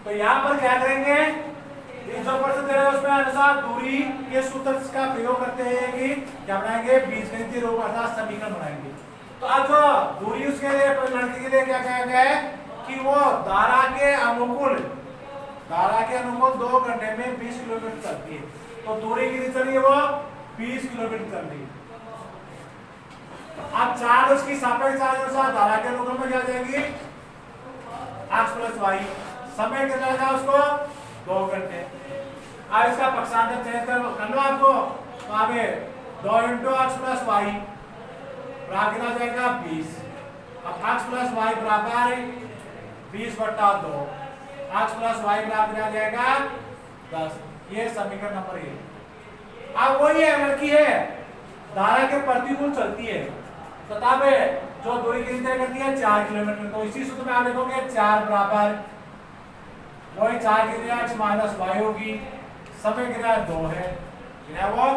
तो यहाँ पर क्या करेंगे, इस जो प्रश्न दे रहे हैं उसमें अनुसार दूरी के सूत्र का प्रयोग करते हैं कि क्या बनाएंगे, बीजगणितीय रूप अर्थात समीकरण बनाएंगे। तो अब जो दूरी उसके लिए लड़के के लिए क्या कहा गया है कि वो धारा के अनुकूल 2 घंटे में 20 किलोमीटर चलती है। तो दूरी कितनी चल रही है, वो 20 किलोमीटर चल रही है। अब चार्ज उसकी सापेक्ष चार्ज के अनुसार धारा के अनुकूल में क्या जाएगी, x प्लस वाई। समय कितना जाएगा उसको 2 घंटे। अब इसका पक्षांतर चेंज करना आपको, तो आगे 2 × x प्लस वाई कितना जाएगा 20। अब x प्लस वाई बराबर 20/2, x प्लस वाई बराबर आ जाएगा 10। ये समीकरण नंबर 1। अब वही है लड़की है, धारा के प्रतिकूल चलती है, तो तब जो दूरी कितनी तय करती है 4 किलोमीटर। तो इसी सूत्र में आप लिखोगे 4 बराबर वही 4 कितनी x माइनस वाई होगी, समय कितना 2 है, कितना वो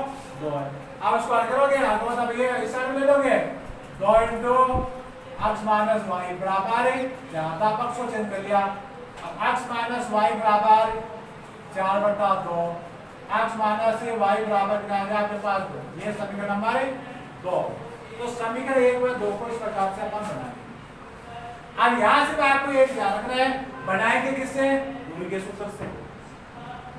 2 है। अब इसको हल करोगे ना तो मतलब ये इस साइड में ले लोगे 2 × x माइनस वाई बराबर ज्यादा पक्ष को चेंज कर लिया। अब x माइनस वाई बराबर 4/2, x माइनस वाई बराबर कितना है आपके पास 2। ये समीकरण नंबर 2। तो समीकरण 1 में 2 को इस प्रकार से अपन बनाएंगे। अब यहां से आपको एक ध्यान रखना है, बनाएंगे किससे, दूरी के सूत्र से।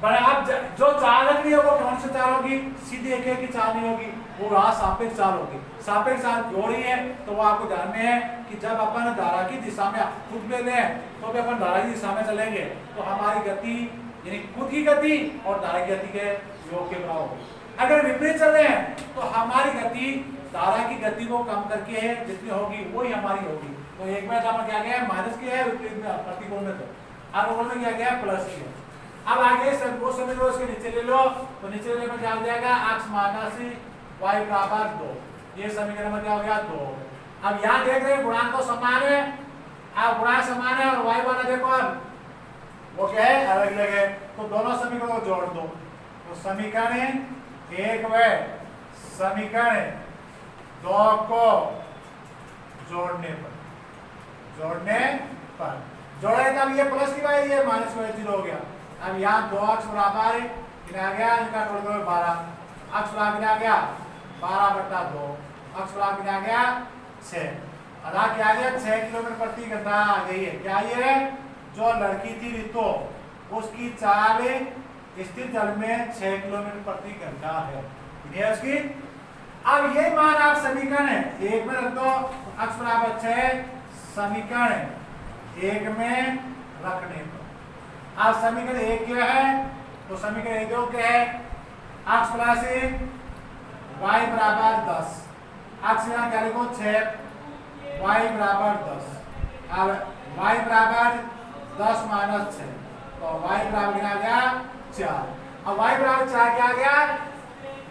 अब जो चाल रखनी है वो कौन सी चाल होगी, सीधी एक की चाल नहीं होगी, वो वहां सापेक्ष चाल होगी। सापेक्ष चाल हो रही है तो वो आपको ध्यान में है कि जब अपन धारा की दिशा में खुद ले लें तो भी अपन धारा की दिशा में चलेंगे तो हमारी गति यानी खुद की गति और धारा की गति के योग के बराबर होगी। अगर विपरीत चल रहे हैं तो हमारी गति धारा की गति को कम करके है जितनी होगी वही हमारी होगी। तो एक में जमा क्या गया माइनस की है, विपरीत में प्रतिकूल में तो अनुकूल में क्या गया प्लस की है। अब आगे वो समझ लो, इसके नीचे ले लो, तो नीचे लेने में क्या हो जाएगा x माइनस वाई बराबर 2। ये समीकरण में क्या हो गया 2। अब यहाँ देख रहे हैं गुणांक तो समान है, अब गुणांक समान है और y वाला देखो अब वो क्या है अलग अलग है, तो दोनों समीकरणों को जोड़ दो। तो समीकरण 1 व समीकरण 2 को जोड़ने पर जोड़े तब ये प्लस की वाई ये माइनस की वाई 0 हो गया। अब यहाँ 2x बराबर कितना आ गया, इनका टोटल 12, x बराबर कितना आ गया 12/2, x बराबर कितना आ गया 6। अदा क्या आ गया 6 किलोमीटर प्रति घंटा आ गई है। क्या ये जो लड़की थी रितो उसकी चाल स्थिर जल में 6 किलोमीटर प्रति घंटा है उसकी। अब ये मान आप समीकरण 1 में रख दो, x बराबर 6 समीकरण 1 में रखने पर। अब समीकरण 1 क्या है, तो समीकरण 1 क्या है x प्लस वाई बराबर 10, x यहाँ क्या लिखो 6 वाई बराबर 10। अब y बराबर 10 माइनस 6 तो y बराबर कितना आ गया 4। अब y बराबर 4 क्या आ गया,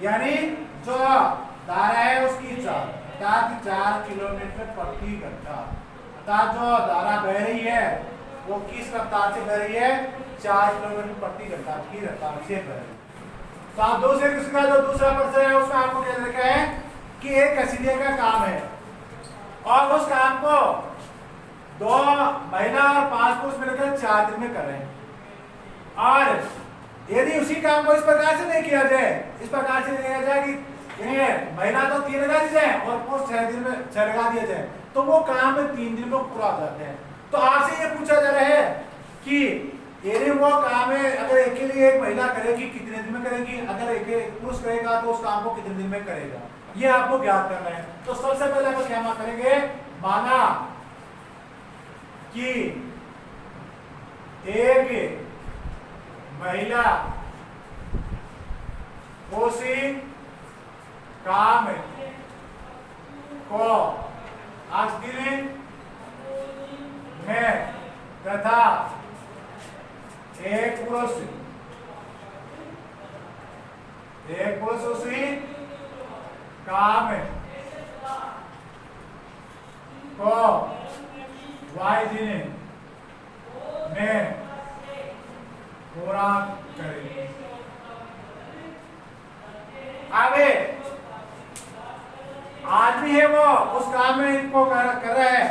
यानी जो धारा है उसकी चाल अर्थात 4 किलोमीटर प्रति घंटा। अर्थात जो धारा बह रही है वो किस रफ्तार से बह रही है 4 किलोमीटर प्रति घंटा की रफ्तार से बह रही है। तो आप दूसरा जो दूसरा प्रश्न है उसमें आपको क्या लिखा है कि एक घसीटे का काम है और उस काम को 2 महिला और 5 पुरुष मिलकर 4 दिन में कर रहे हैं। और यदि उसी काम को इस प्रकार से नहीं किया जाए, इस प्रकार से किया जाए कि महिला तो 3 लगा दी जाए और पुरुष 6 दिन में 6 लगा दिया जाए तो वो काम 3 दिन में पूरा हो जाते हैं। तो आपसे ये पूछा जा रहा है कि यदि वो काम है अगर एक के लिए एक महिला करेगी कितने दिन में करेगी, अगर एक पुरुष करेगा तो उस काम को कितने दिन में करेगा, ये आपको ज्ञात करना है। तो सबसे पहले आप क्या करेंगे, माना कि एक महिला उसी काम को 8 दिन में तथा एक पुरुष उसी काम को y दिन में पूरा करें। आगे आदमी है वो उस काम में इनको कर रहा है,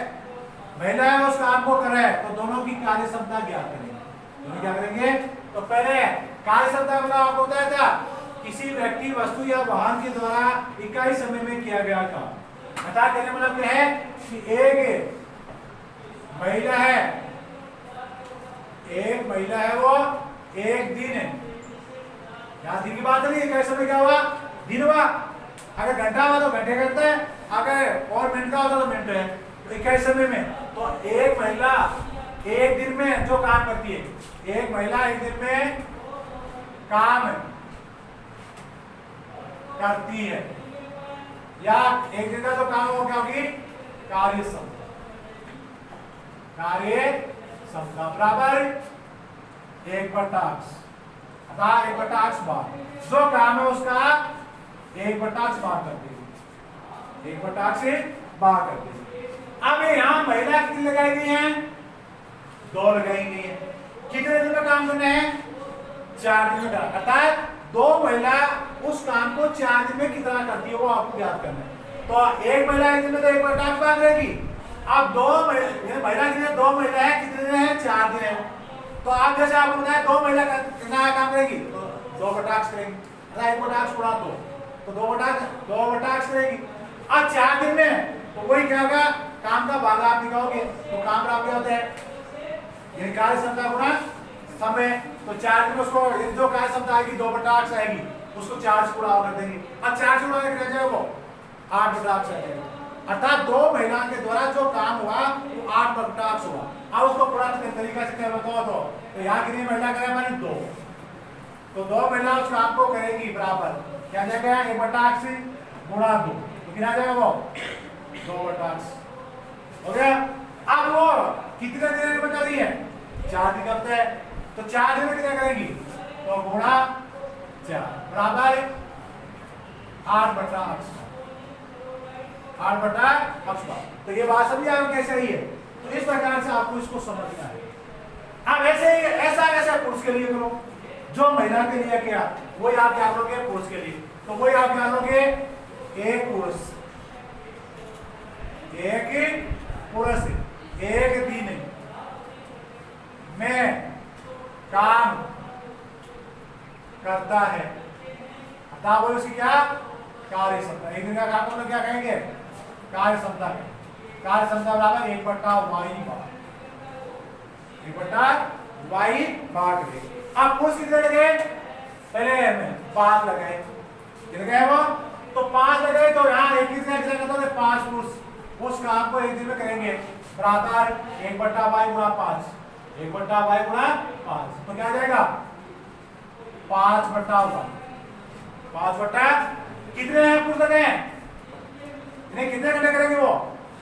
महिला है उस काम को कर रहा है, तो दोनों की कार्य क्षमता ज्ञात करें। तो क्या करेंगे, तो पहले कार्य क्षमता का आपको बताया था किसी व्यक्ति वस्तु या वाहन के द्वारा इकाई समय में किया गया काम। बता कहने मतलब क्या है कि एक महिला है वो एक दिन, यहाँ दिन की बात नहीं, इकाई समय क्या हुआ, दिन हुआ। अगर घंटा हुआ तो घंटे करते हैं, अगर और मिनट का होता तो मिनट है। तो इकाई समय में तो एक महिला एक दिन में जो काम करती है, एक महिला एक दिन में काम करती है, या एक दिन का जो काम हो क्या होगी, कार्य क्षमता। कार्य क्षमता बराबर 1/8 अर्थात 1/8 बार जो काम है उसका 1/8 बार कर देगी, 1/8 से बार कर देगी। अब यहाँ महिला कितनी लगाई गई है, 2 लगाई गई है। कितने दिन में काम करना है, 4 दिन में। अर्थात 2 महिला उस काम को 4 दिन में कितना करती है वो आपको याद करना है। तो एक महिला एक दिन में तो 1/8 बार करेगी। अब 2 महिला कितने, 2 महिला है कितने दिन है, 4 दिन है। तो आप जैसे आपको बताया 2 महिला कितना काम करेगी, तो 2/8 करेंगे, 1/8 गुणा 2 तो 2/8 करेगी। अब 4 दिन में तो वही क्या होगा, काम का भाग आप निकालोगे तो काम का क्या होता है, ये कार्य क्षमता गुणा समय। तो 4 दिन में उसको जो कार्य क्षमता आएगी 2/8 आएगी, उसको 4 से गुणा कर देंगे। अब 4 से गुणा करके रह जाएगा वो 8/8 आ जाएगा। अर्थात 2 महिलाओं के द्वारा जो काम हुआ वो 8/8 हुआ। अब उसको पूरा तरीका से बताओ तो यहाँ कितनी महिला करे माने 2, तो 2 महिला उस काम को करेगी बराबर क्या जाएगा, 1/8 से गुणा 2 तो कितना जाएगा वो 2/8 हो गया। अब वो कितने दिन में कर रही है, 4 दिन करते हैं, तो 4 दिन में कितना करेगी, तो गुणा 4 बराबर 8/8 तो ये बात समझ आगे कैसे रही है। तो इस प्रकार से आपको इसको समझना है। अब ऐसे ही ऐसा पुरुष के लिए करो, जो महिला के लिए किया वही आप क्या करोगे पुरुष के लिए, तो वही आप क्या करोगे, एक पुरुष एक दिन में काम करता है, अतः वो उसकी क्या कार्य क्षमता। एक दिन का काम को क्या कहेंगे, कार्य क्षमता। कार्य क्षमता बराबर 1/y बार करेंगे। अब पुरुष कितने लगे, पहले 5 लगाए, कितने गए वो, तो 5 लगाए, तो यहाँ एक कितने करता है 5 पुरुष उस काम को एक दिन में करेंगे बराबर 1/y गुणा 5, 1/y गुणा 5 तो क्या आ जाएगा 5/y। 5 कितने हैं पुरुष लगे हैं, इन्हें कितने घंटे करेंगे वो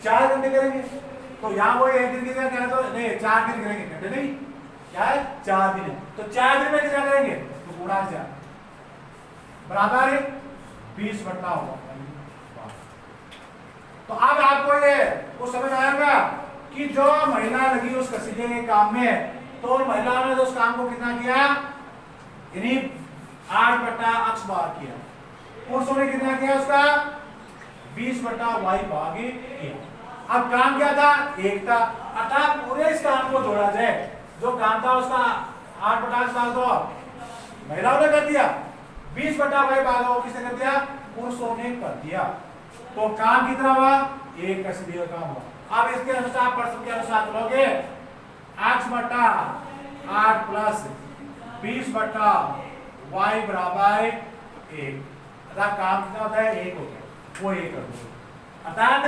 4 घंटे करेंगे। तो यहाँ वो एक दिन कितना करें, तो नहीं 4 दिन करेंगे, घंटे नहीं क्या है 4 दिन है, तो 4 दिन में कितना करेंगे, तो गुणा 4 बराबर 20/होगा। तो अब आपको ये कुछ समझ आएगा कि जो महिला लगी उस कसीदे के काम में, तो महिला ने उस काम को कितना किया, यानी 8/x बार किया। पुरुषों ने कितना किया उसका 20/y भाग किया। अब काम क्या था, एक था, अर्थात पूरे इस काम को जोड़ा जाए, जो काम था उसका 8/x भाग तो महिलाओं ने कर दिया, 20/y भाग वो किसने कर दिया, पुरुषों ने कर दिया। तो काम कितना हुआ, एक कसीदे का काम हुआ। अब इसके अनुसार प्रश्न के अनुसार चलोगे, x/8 प्लस 20/y बराबर 1, अर्थात काम कितना होता है 1 हो गया, वो 1 कर दो। अर्थात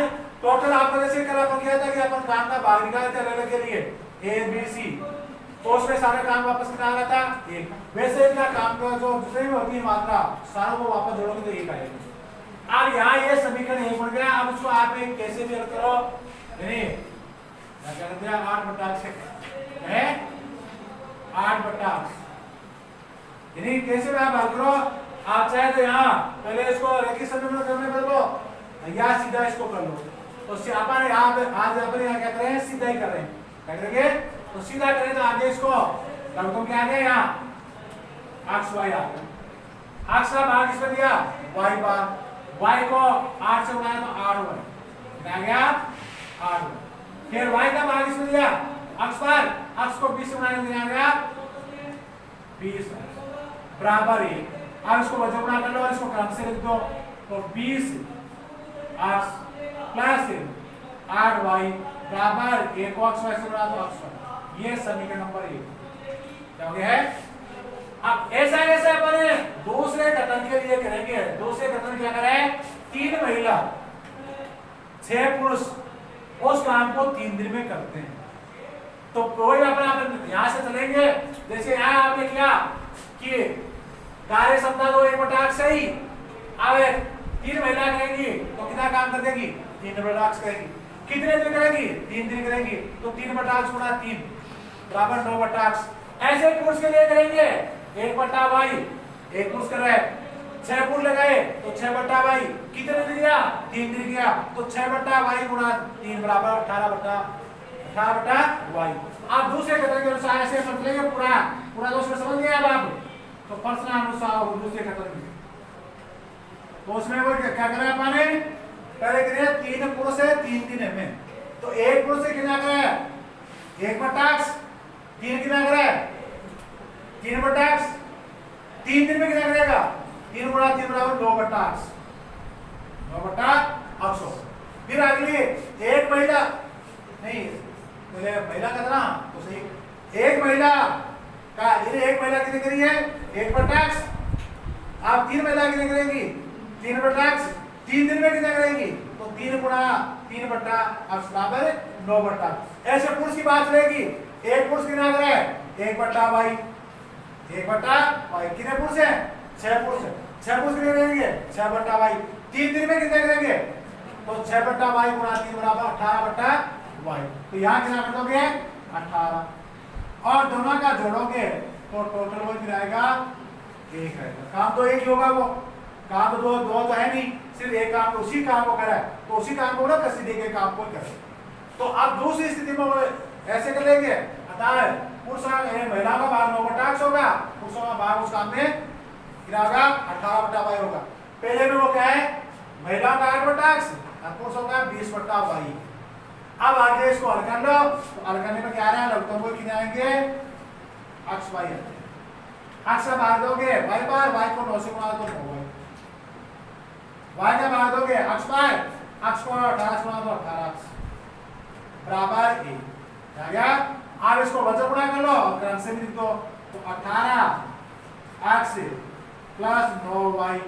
टोटल आपको जैसे कल अपन किया था कि अपन काम का भाग निकाले थे अलग के लिए A B C, तो उसमें सारे काम वापस कितना आ रहा था 1। वैसे इनका काम का जो दूसरे में होती है मात्रा सारों को वापस जोड़ोगे तो 1 आएगा। अब यहाँ ये समीकरण 1 बन गया। अब उसको आप एक कैसे भी हल करो, यानी क्या कहते हैं 8/8 है 8/8, यानी कैसे भी आप हल करो। आप चाहे तो यहाँ पहले इसको रेखीय समीकरण करने कर लो या सीधा इसको कर लो। तो अपन आज अपन यहाँ क्या कर रहे हैं, सीधा ही कर रहे हैं, क्या करेंगे तो सीधा करें। तो आगे इसको लगभग क्या आ गया, यहाँ x y आ गया, x का भाग इसमें दिया y बार, y को 8 से उड़ाया तो 8 हुआ, क्या गया 8 हुआ। फिर y का भाग इसमें दिया x बार, x को 20 से उड़ाया तो गया 20 बराबर 1। अब इसको वजन गुणा कर लो और इसको क्रम से लिख दो। तो 20 x प्लस 8y बराबर 1 को x y से गुणा दो x। ये समीकरण नंबर 1 क्या हो गया है। अब ऐसा कैसे अपन दूसरे कथन के लिए करेंगे। दूसरे कथन क्या करें, 3 महिला 6 पुरुष उस काम को 3 दिन में करते हैं। तो कोई अपन यहां से चलेंगे, जैसे यहां आपने किया कि कार्य क्षमता तो 1/8 सही। अब 3 महिला करेंगी तो कितना काम कर देगी, 3/8 करेगी। कितने दिन करेगी, 3 दिन करेगी। तो 3/8 गुणा 3 बराबर 9/8। ऐसे पुरुष के लिए करेंगे 1/y, एक पुरुष कर रहा है 6 पुरुष लगाए तो 6/y कितने दिन गया, 3 दिन गया। तो 6/y गुणा 3 बराबर 18/y। आप दूसरे कथन के अनुसार ऐसे समझ लेंगे, पूरा दोस्त समझ गए अब आप। तो प्रश्नानुसार दूसरे कथन में तो उसमें वो क्या करें अपने पहले करिए 3 पुरुष है 3 दिन में। तो एक पुरुष से कितना करे 1/8, 3 कितना करे 3/8, 3 दिन में कितना करेगा 3 गुणा 3 बराबर 9/8, 9/8। फिर अगली एक महिला नहीं, पहले महिला का था तो सही। एक महिला का ये एक महिला कितनी करी है 1/8। आप 3 महिला कितनी करेगी 3/8, 3 दिन में कितना करेगी तो 3 गुणा 3/8 बराबर 9/8। ऐसे पुरुष की बात रहेगी, एक पुरुष कितना करे 1/y, 1/y। कितने पुरुष है 6 पुरुष है, 6 पुरुष कितने करेंगे 6/y। 3 दिन में कितने करेंगे तो 6/y गुणा 3 बराबर 18/y। तो यहाँ कितना कर दोगे 18 और दोनों का जोड़ोगे तो टोटल वो गिराएगा 1 आएगा। काम तो एक ही होगा, वो काम तो दो तो है नहीं, सिर्फ एक काम, उसी काम को करा है तो उसी काम को ना कसी दे के काम को करे। तो अब दूसरी स्थिति में वो ऐसे कर लेंगे, अतः पुरुष महिलाओं का भाग 9/8 होगा, पुरुषों का भाग उस काम में कितना होगा 18/y होगा। पहले में वो क्या है महिलाओं का 8/8 और पुरुषों का 20/y। अब आगे इसको हल कर लो, तो हल करने में क्या आ रहा है लघुत्तम को कितने आएंगे x y। x का भाग दोगे y बार, y को 9 से गुणा तो 9y। y का भाग दोगे x बार, x को 18 से गुणा तो 18x बराबर 1 आ गया। अब इसको वजन गुणा कर लो क्रम से भी लिख दो। तो 18x प्लस 9y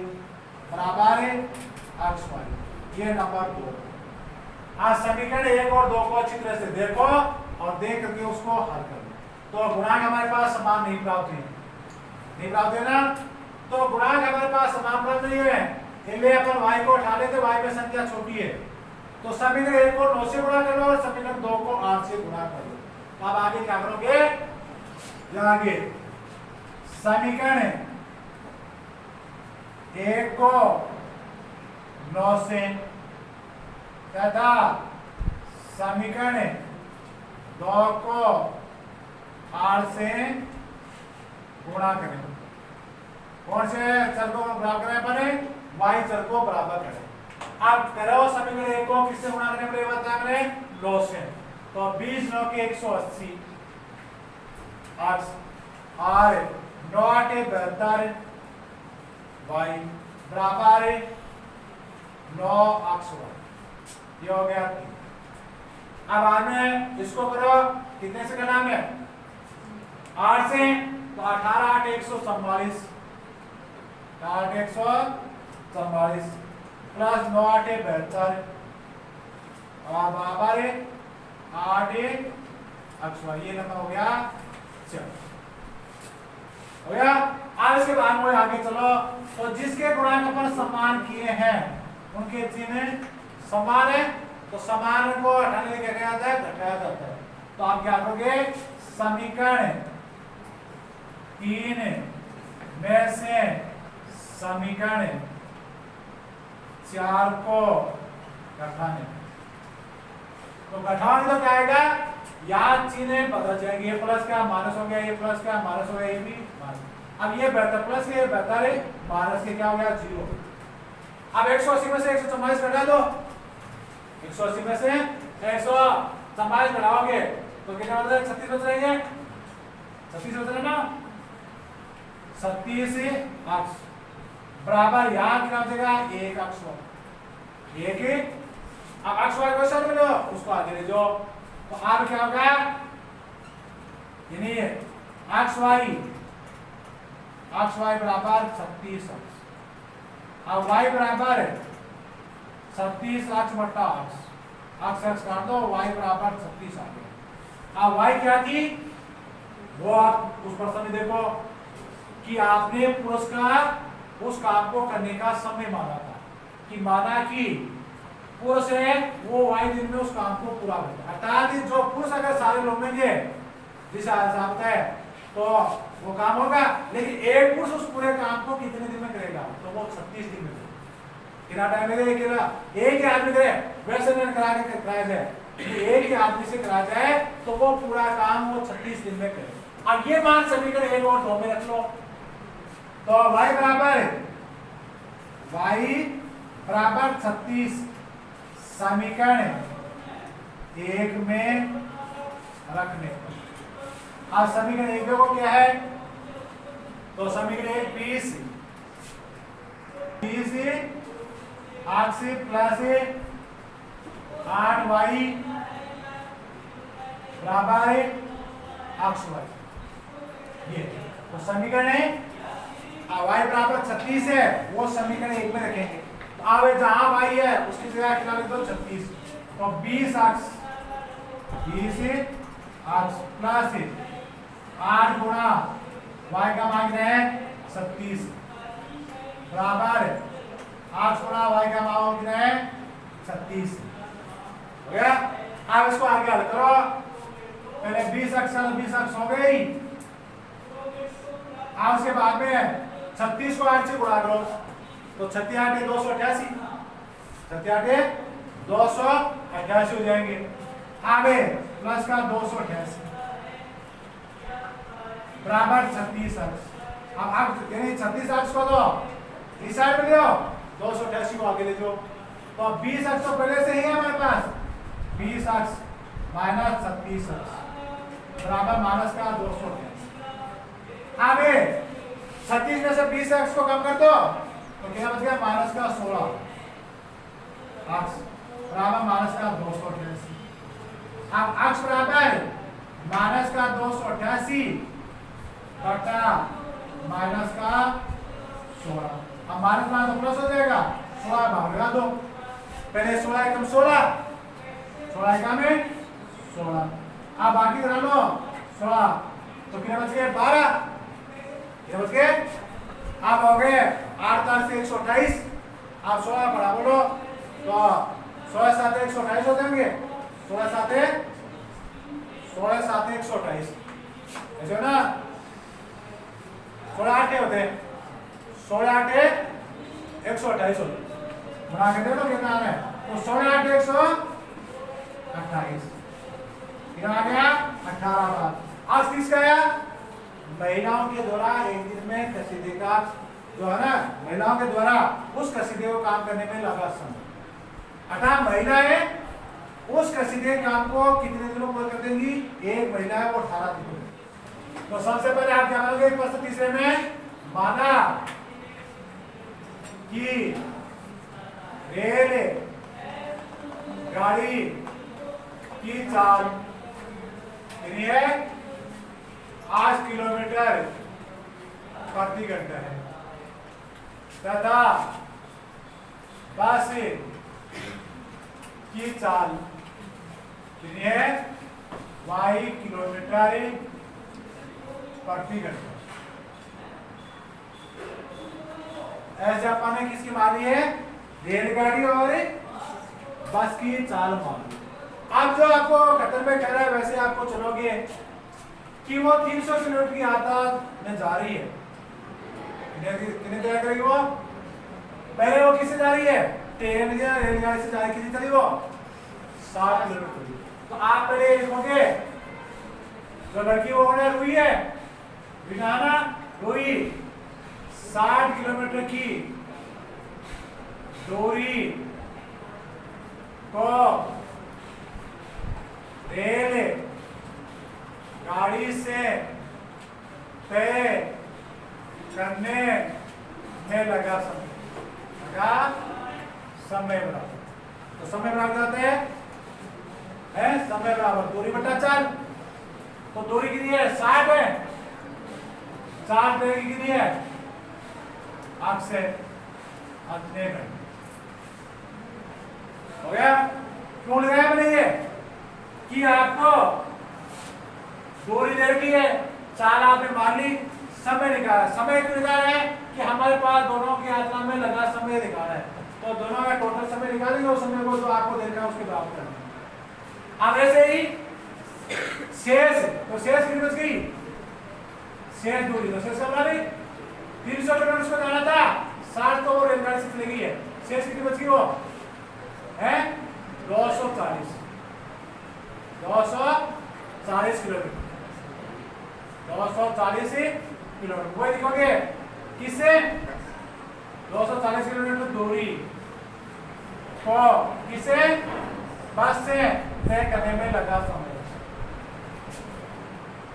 बराबर xy। ये नंबर 2। आज समीकरण 1 और 2 को अच्छी तरह से देखो और देख करके उसको हल कर लो। तो गुणांक हमारे पास समान नहीं प्राप्त हुए, नहीं प्राप्त हुए ना। तो गुणांक हमारे पास समान प्राप्त नहीं हुए, इसलिए अपन y को उठा लेते, y में संख्या छोटी है। तो समीकरण 1 को 9 से गुणा कर लो और समीकरण 2 को 8 से गुणा कर लो। तो अब आगे क्या करोगे, आगे समीकरण 1 को 9 से तथा समीकरण 2 को 8 से गुणा करें। कौन से चर को बराबर करें अपन, y चर को बराबर करें। अब करो समीकरण 1 को किससे गुणा करने पड़ेगा बता करें 9 से। तो 20 9 के 180 और 9 8 72 y बराबर 9x। ये हो गया। अब आने इसको करो कितने से करना है 8 से। तो 18 8 144 8 144 प्लस 9 8 72 और बराबर 8 x। ये नंबर हो गया। चलो हो गया। अब इसके बाद में आगे चलो। तो जिसके गुणांक अपन समान किए हैं उनके चिन्ह समान है, तो समान को हटाने के क्या जाता है घटाया जाता है। तो आप क्या करोगे समीकरण 3 में से समीकरण 4 को घटाने, तो घटाने तो क्या आएगा याद चिन्ह बदल जाएंगे। ये प्लस का माइनस हो गया, ये प्लस का माइनस हो गया, ये भी माइनस। अब ये बेहतर प्लस के बेहतर है माइनस के क्या हो गया 0। अब 180 में से 144 घटा दो, 180 में से 144 घटाओगे तो कितना बचेगा 36 बच जाएंगे, 36 बच रहे ना। 36 अक्ष बराबर यहाँ क्या हो जाएगा, एक अक्ष एक ही। अब अक्ष वाई क्वेश्चन में लो उसको आगे ले जाओ, तो अब क्या होगा, यानी अक्ष वाई बराबर 36 अक्ष। अब वाई बराबर 36 अक्ष बटा अक्ष काट दो, वाई बराबर 36 आ गया। अब वाई क्या थी वो आप उस प्रश्न में देखो कि आपने पुरुष का उस काम को करने का समय माना था, कि माना कि पुरुष है वो वाई दिन में उस काम को पूरा करेगा। अर्थात जो पुरुष अगर सारे लोग में जिस हिसाब है तो वो काम होगा, लेकिन एक पुरुष उस पूरे काम को कितने दिन में करेगा, तो वो 36 दिन में करेगा। कितना टाइम लगेगा, एक ही आदमी करे वैसे नहीं कराया जाए, एक ही आदमी से कराया जाए तो वो पूरा काम वो 36 दिन में करे। अब ये मान समीकरण 1 और 2 में रख लो, तो y बराबर 36 समीकरण 1 में रखने पर। अब समीकरण 1 देखो क्या है, तो समीकरण 1 20 अक्ष प्लस 8y बराबर अक्ष y, ये तो समीकरण है। y बराबर 36 है वो समीकरण 1 में रखेंगे, तो अब जहां y है उसकी जगह कितना लिख दो 36, तो 20 अक्ष प्लस 8 गुणा y का मान है 36 बराबर 8 गुणा y का मान कितना है 36, हो गया। अब इसको आगे हल करो, पहले 20 अक्ष हो गई, अब उसके बाद में 36 को 8 से गुणा करो, तो 36 8 288, 36 288 हो जाएंगे। आगे प्लस का 288 बराबर 36 अक्ष। अब यानी 36 अक्ष को दो इस साइड में ले आओ, 288 को आगे ले जाओ, तो 20 अक्ष तो पहले से ही है हमारे पास, 20 अक्ष माइनस 36 अक्ष बराबर माइनस का 288। आगे 36 में से 20 अक्ष को कम कर दो तो क्या बच गया, माइनस का 16 अक्ष बराबर माइनस का 288। अब अक्ष बराबर माइनस का 288 बटा माइनस का 16। अब माइनस माइनस प्लस हो जाएगा, 16 भाग लगा दो, पहले 16 एकम 16 एकम में 16, अब बाकी करा लो 16, तो कितना बच गए 12, ये बच गए। अब हो गए 8 4 से 128, आप 16 बढ़ा बोलो तो 16 7 128 हो जाएंगे, 16 7 128 ऐसे ना, 16 8 होते हैं, 16 8 128 होते, बना के देखो कितना है, तो 16 8 128 कितना आ गया 18 बार। आज किसका आया, महिलाओं के द्वारा एक दिन में कसीदे का जो है ना, महिलाओं के द्वारा उस कसीदे को काम करने में लगा समय। अर्थात महिलाएं उस कसीदे काम को कितने दिनों में कर देंगी, एक महिला है वो 18 दिनों में। तो सबसे पहले आप क्या करोगे, प्रश्न तीसरे में माना कि रेल गाड़ी की चाल कितनी है, 8 किलोमीटर प्रति घंटा है, तथा बस की चाल कितनी है, y किलोमीटर प्रति घंटा। ऐसे आपने किसकी मानी है, रेलगाड़ी और बस की चाल मानी। अब जो आपको खतर में कह रहा है वैसे आपको चलोगे कि वो 300 किलोमीटर की यात्रा में जा रही है, कितने जगह करेगी वो, पहले वो किससे जा रही है, ट्रेन या रेलगाड़ी से जा रही, कितनी चली वो 60 किलोमीटर। तो आप पहले लिखोगे जो लड़की वो होने रुई है, बिनाना रुई 60 किलोमीटर की दूरी को रेल गाड़ी से तय करने में लगा समय बराबर। तो समय बराबर जाते हैं समय बराबर दूरी बटा 4। तो दूरी कितनी है 60 है, 4 की कितनी है आग से अगले घंटे हो गया। क्यों लगाया मैंने ये कि आपको दूरी दे रखी है, 4 आपने मान ली, समय निकाला। समय क्यों निकाला है कि हमारे पास दोनों की यात्रा में लगा समय निकाला है, तो दोनों का टोटल समय निकालेंगे और समय को जो आपको देखना है उसके बराबर करना है। अब ऐसे ही शेष, तो शेष कितनी बच गई, शेष दूरी तो शेष का 300 किलोमीटर उसको जाना था, 60 तो वो रेलगाड़ी से चली गई है, शेष कितनी बच गई वो है 240 किलोमीटर, 240 किलोमीटर। वही लिखोगे किससे 240 किलोमीटर दूरी को किसे बस से तय करने में लगा समय,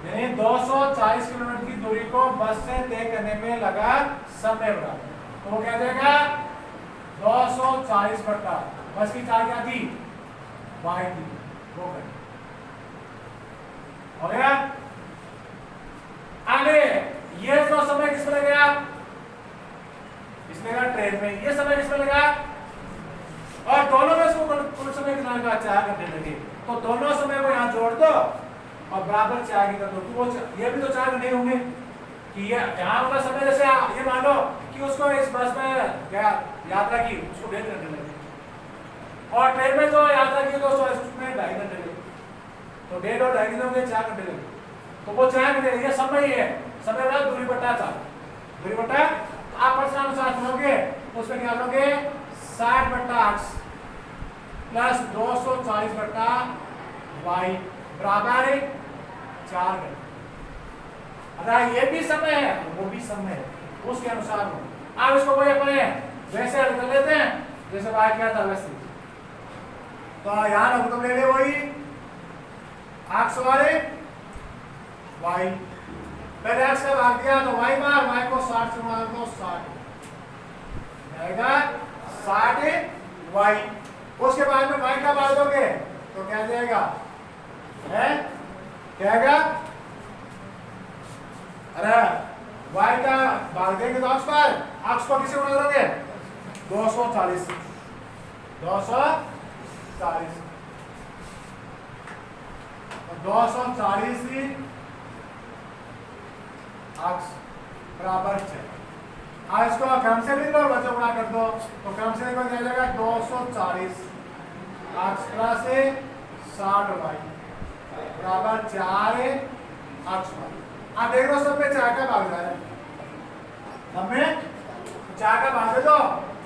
यानी 240 किलोमीटर की दूरी को बस से तय करने में लगा समय बराबर। तो वो क्या जाएगा 240 बटा बस की चाल क्या थी y थी, वो हो गया। आगे ये जो समय किसमें लगेगा, इसमें लगा ट्रेन में, ये समय किसमें लगा, और दोनों में इसको कुल समय कितना लगा 4 घंटे लगे। तो दोनों समय को यहाँ जोड़ दो और बराबर 4 की कर दो, तो वो ये भी तो 4 घंटे होंगे कि ये यहाँ वाला समय, जैसे ये मान लो कि उसको इस बस में यात्रा की उसको 1.5 घंटे लगे और ट्रेन में जो यात्रा की तो उसमें 2.5 घंटे लगे, तो 1.5 और 2.5 होंगे 4 घंटे लगे। तो वो 4 घंटे, ये समय ही है, समय बराबर दूरी बटा 4, दूरी बटा आप प्रश्नानुसार सुनोगे तो उसमें क्या करोगे 60 बटा x प्लस 240 बटा y बराबर 4 घंटे। अगर ये भी समय है वो भी समय है, उसके अनुसार हो। अब इसको वही अपने वैसे हल कर लेते हैं जैसे y क्या था वैसे, तो यहाँ लघुत्तम ले ले वही x वाले y, पहले x का भाग दिया तो y बार, y को 60 से भाग दो 60 आएगा 60 y, उसके बाद में y का भाग दोगे तो क्या जाएगा है, क्या आएगा, अरे y का भाग देंगे तो x पर, x को किसे गुणा करोगे 240 x बराबर 6। आज इसको क्रम से लिख लो, बच्चों गुणा कर दो तो क्रम से लिखो क्या जाएगा 240 x प्लस 60 y बराबर 4 x। अब देख लो सब में 4 का भाग जा रहा है, सब में 4 का भाग दे दो,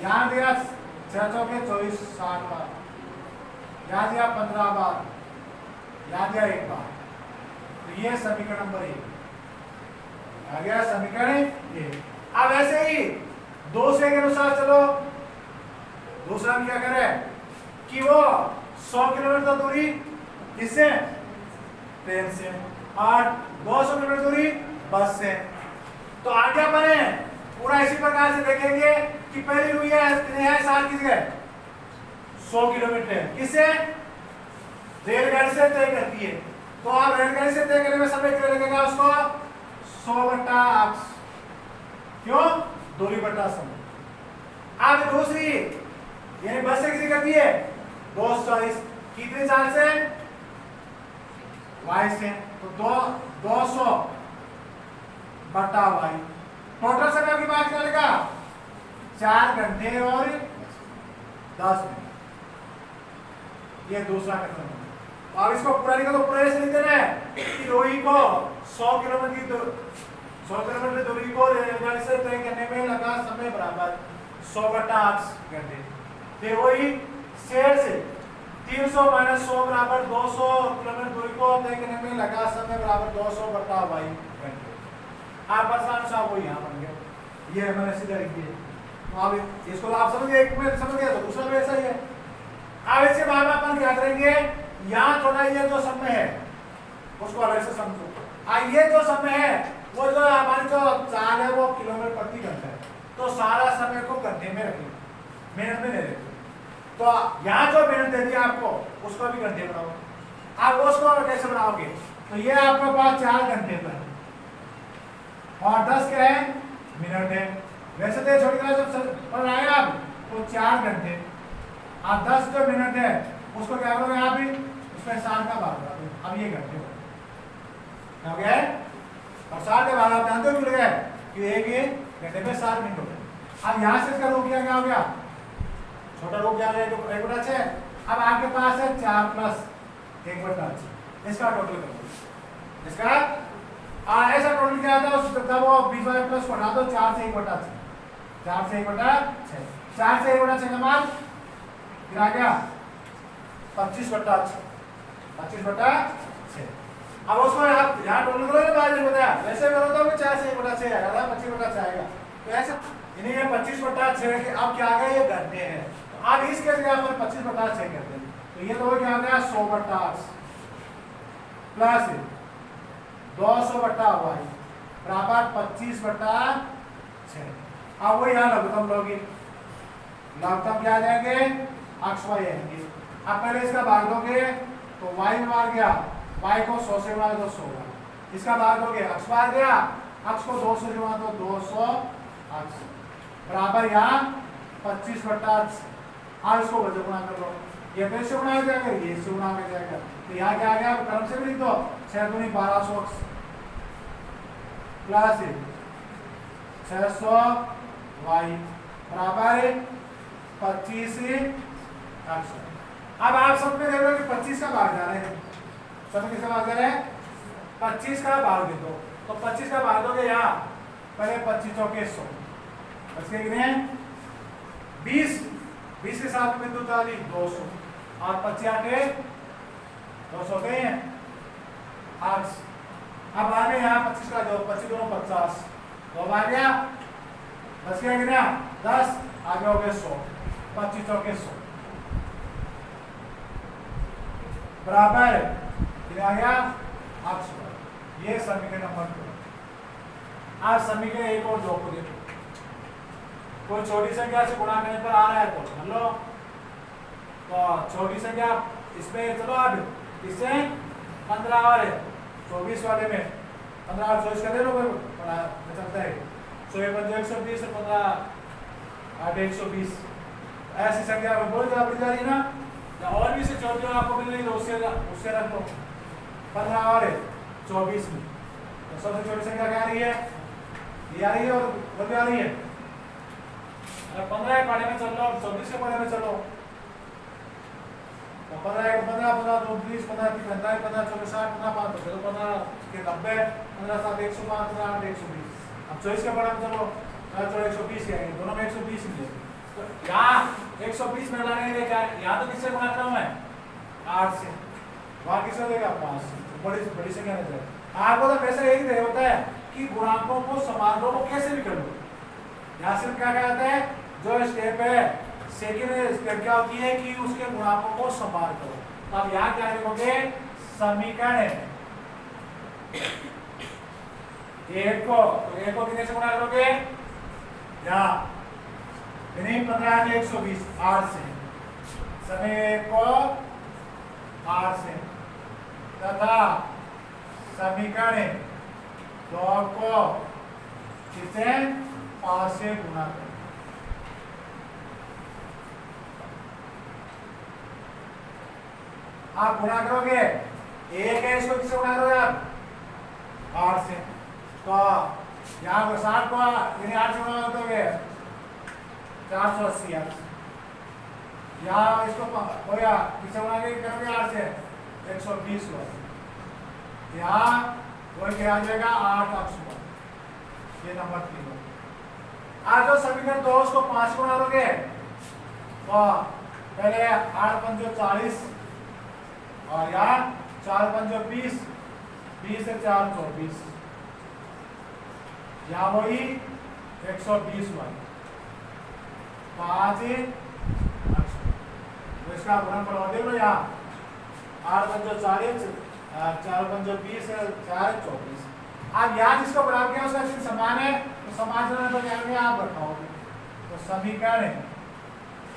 यहाँ दिया 6 चौके 24 60 बार, यहाँ दिया 15 बार, यहाँ दिया 1 बार, तो ये समीकरण नंबर 1 आ गया, समीकरण 1। अब ऐसे ही दूसरे के अनुसार चलो, दूसरा हम क्या करें कि वो 100 किलोमीटर दूरी किससे ट्रेन से और 200 किलोमीटर दूरी बस से, तो आगे अपन पूरा इसी प्रकार से देखेंगे कि पहली हुई है 7 की जगह 100 किलोमीटर किससे रेलगाड़ी से तय करती है, तो आप रेलगाड़ी से तय करने में समय कितना लगेगा उसको 100 बटा x, क्यों दूरी बटा समय। अब दूसरी यानी बस से कितनी करती है 240, कितनी चाल से y से, तो 200 बटा y, टोटल समय की बात करेगा 4 घंटे और 10 मिनट, ये दूसरा कथन है। अब इसको पूरा लिखो तो पूरा ऐसे लिख देना है कि रोही को 100 किलोमीटर दूरी को रेलगाड़ी से तय करने में लगा समय बराबर 100 बटा 8 घंटे, फिर वही शेष 300 माइनस 100 बराबर 200 किलोमीटर दूरी को तय करने में लगा समय बराबर 200 बटा y घंटे। आप बस अनुसार वो यहाँ बन गया, ये मैंने सीधा लिख दिया। तो अब इसको आप समझ गए, एक में समझ गया तो दूसरा भी ऐसा ही है। अब इसके बाद अपन क्या करेंगे, यहाँ थोड़ा ये जो समय है उसको अलग से समझो, ये जो समय है वो जो हमारी जो चाल है वो किलोमीटर प्रति घंटा है, तो सारा समय को घंटे में रखिए, मिनट में ले लेते। तो यहाँ जो मिनट दे दिया आपको उसको भी घंटे बनाओ। आप उसको कैसे बनाओगे? तो ये आपके पास 4 घंटे पर और 10 क्या है? मिनट है। वैसे तो छोटी क्लास जब पढ़ रहे हैं आप तो 4 घंटे, आप 10 जो मिनट है उसको क्या करोगे आप भी उसमें 7 का भाग करोगे। अब ये घंटे हो गया है, और 7 का भाग आप जानते हो क्यों गया कि एक घंटे में 7 मिनट हो गए। अब यहाँ से इसका रूप क्या हो गया? छोटा रूप क्या है? 1/6। अब आपके पास है 4 प्लस 1/6, इसका टोटल करो। इसका ऐसा टोटल क्या आता है? तब वो 20 वाले प्लस बढ़ा दो 4 से 1/6, 4 से 1/6, 4 से 1/6 का मान गिरा गया 25/6, 25/6। अब उसको आप यहाँ टोटल करो ना, आज बताया वैसे करो तो 4 से 1/6 आएगा, 25/6 आएगा। तो ऐसा इन्हें ये 25/6 के अब क्या आ गया? ये घंटे हैं। तो अब इस केस में अपन 25/6 करते हैं, तो ये तो क्या आ गया? 100/8 प्लस 200/y बराबर 25/6। अब वो यहाँ लघुत्तम लोगे, लघुत्तम क्या आ जाएंगे? अक्ष y आएंगे। अब पहले इसका भाग दोगे तो y में मार गया, y को 100 से गुणा तो 100, इसका भाग दोगे अक्ष बाहर गया, अक्ष को 200 से गुणा तो 200 अक्ष बराबर यहाँ 25/8। अब इसको वजह गुणा कर लो, ये फिर से गुणा हो जाएगा, ये से गुणा हो जाएगा, तो यहाँ क्या आ गया? क्रम से भी लिख दो, 6 दूनी 1200 अक्ष प्लस 600 y बराबर 25 अक्ष। अब आप सब में देख रहे हो कि 25 का भाग जा रहे हैं, सब में किसका भाग जा रहा है? 25 का भाग दे दो, तो 25 का भाग दोगे यहाँ पहले 25 चौके 100, बस क्या गिने 20, 20 के साथ बिंदु 200 और 25 आके 200 गए हैं अक्ष। अब आ गए यहाँ 25 का दो 25 दोनों 50, तो अब आ गया 10 क्या गिना 10, आगे हो गए 100, 25 चौके 100 बराबर आ गया अक्ष पर। ये समीकरण नंबर 2। आज समीकरण एक और 2 को देखो, कोई छोटी संख्या से गुणा करने पर आ रहा है तो मान लो, तो छोटी संख्या इसमें चलो अब इससे 15 और 24 वाले में 15 और 24 का दे लो, बड़ा चलता है 120 और 15 8 120 ऐसी संख्या बहुत ज्यादा बढ़ जा रही है ना, या और भी से छोटी आपको मिल रही है उससे रख लो 15 और 24 में, तो सबसे छोटी संख्या क्या आ रही है? ये आ रही है, और वो भी आ रही है 15 के पारे में चल लो, 24 के पारे में चलो, तो 15 15 15 2 20 15 3 45 15 24 60 15 5 तो 15 के 90 15 7 105 15 8 120। अब 24 के पारे में चलो, 120 के आएंगे, दोनों में 120 मिलेंगे, तो यहाँ 120 में लगाएंगे क्या? यहाँ तो किससे गुणा कर रहा हूँ मैं? 8 से, वहाँ किससे देगा? 5 से, बड़ी बड़ी संख्या नहीं जाए। आपको तो वैसे यही नहीं होता है कि गुणांकों को समानों को कैसे भी कर लो। यहाँ सिर्फ क्या कहता है, जो स्टेप है सेकेंड स्टेप क्या होती है कि उसके गुणांकों को समान करो। तो अब यहाँ क्या लिखोगे? समीकरण एक को कितने से गुणा करोगे? यहाँ 15 120 8 से, समय को 8 से, तथा समीकरण 2 को किसे 5 से गुणा करें। आप गुणा करोगे, एक है इसको किससे गुणा करोगे आप? 8 से, तो यहाँ 60 को 8 से गुणा करोगे 480 यहाँ इसको हो गया किससे गुणा करोगे? 8 से 120 हो, यहाँ वही क्या आ जाएगा 8 अक्ष, ये नंबर 3। आज जो समीकरण 2 उसको 5 गुणा करोगे तो पहले 8 पंजो 40 और यहाँ 4 पंजो 20, 20 से 4 24, यहाँ वही 120 हुआ 5 अक्ष। तो इसका गुणनफल देख लो, यहाँ 8 पंजो 40, 4 पंजो 20, 4 24। अब यहाँ जिसको बराबर किया उसका चिन्ह समान है, तो समान चिन्ह तो क्या करेंगे आप रखाओगे। तो समीकरण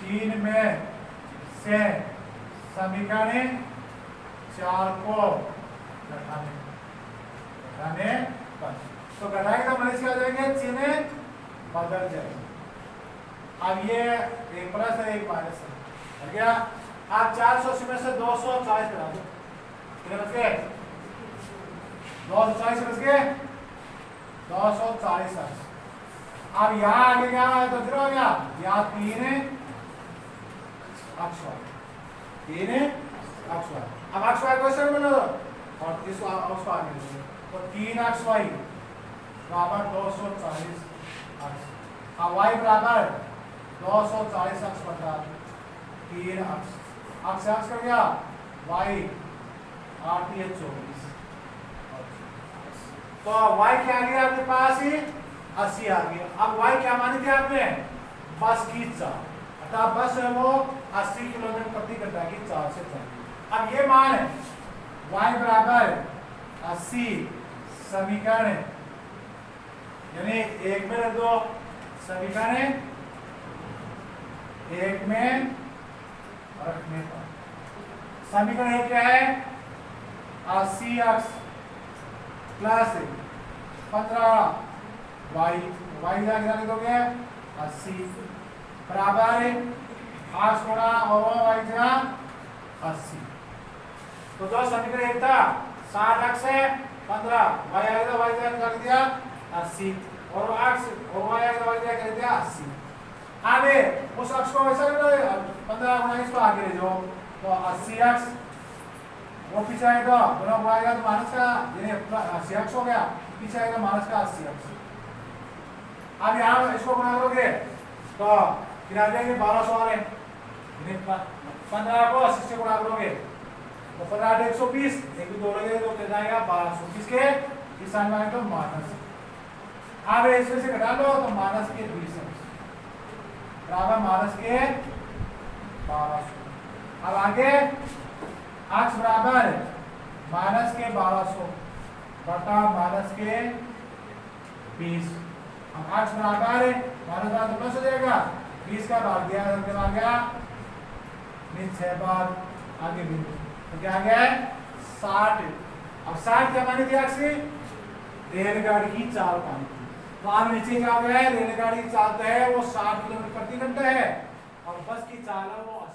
3 में से समीकरण 4 को घटाने पर, तो घटाएंगे तो माइनस क्या हो जाएंगे, चिन्ह बदल जाएगा। अब ये एक प्लस है एक माइनस है, हो गया। आप 480 में से 240 करा दो, कितने बच गए, 240 बच गए, 240। अब यहाँ आगे क्या है तो 0 हो गया, यहाँ 3 अक्ष वाला, 3 अक्ष वाला। अब अक्ष वाला क्वेश्चन बना दो और इसको अक्ष को आगे ले, तो 3 अक्ष वाई बराबर 240 अक्ष। अब वाई बराबर 240 अक्ष बटा 3 अक्ष, अक्ष से अक्ष कर गया वाई 8 ये 24। तो y क्या आ गया आपके पास ही 80 आ गया। अब y क्या मानी थी आपने, बस की चाल, अर्थात बस है वो 80 किलोमीटर प्रति घंटा की चाल से चलती। अब ये मान है y बराबर 80 समीकरण, यानी एक में रख दो समीकरण, एक में रखने पर समीकरण एक क्या है, 80 अक्ष प्लस 15 वाई, वाई क्या लिख दोगे 80 बराबर आठ गुणा और वाई का 80। तो जो समीकरण एक था 60 अक्ष है 15 वाई आएगा, वाई का कर दिया 80 और अक्ष और वाई आएगा, वाई का कर दिया 80। आगे उस अक्ष को ऐसा 15 गुणा इसको आगे ले जाओ, तो 80 अक्ष वो पीछे आएगा, गुना आएगा तो माइनस का, यानी 80 अक्ष हो गया, पीछे आएगा माइनस का 80 अक्ष। अब यहाँ इसको गुना करोगे तो फिर आ जाएंगे 1200 आ रहे, 15 को 80 से गुना करोगे तो 15 120, एक भी 2 लगे तो कितना आएगा 1200, किसके इस साइन में तो माइनस। अब इसमें से घटा लो तो माइनस के 20 बराबर माइनस के 1200। अब आगे अक्ष बराबर माइनस के 1200 बटा माइनस के 20। अब अक्ष बराबर माइनस बार प्लस हो जाएगा, 20 का भाग दिया आ गया 6 बार आगे बिंदु, तो क्या आ गया 60। अब 60 क्या मानी थी अक्ष, रेलगाड़ी की चाल पानी थी। तो आप नीचे क्या हो गया है, रेलगाड़ी की चाल तो है वो 60 किलोमीटर प्रति घंटा है और बस की चाल है वो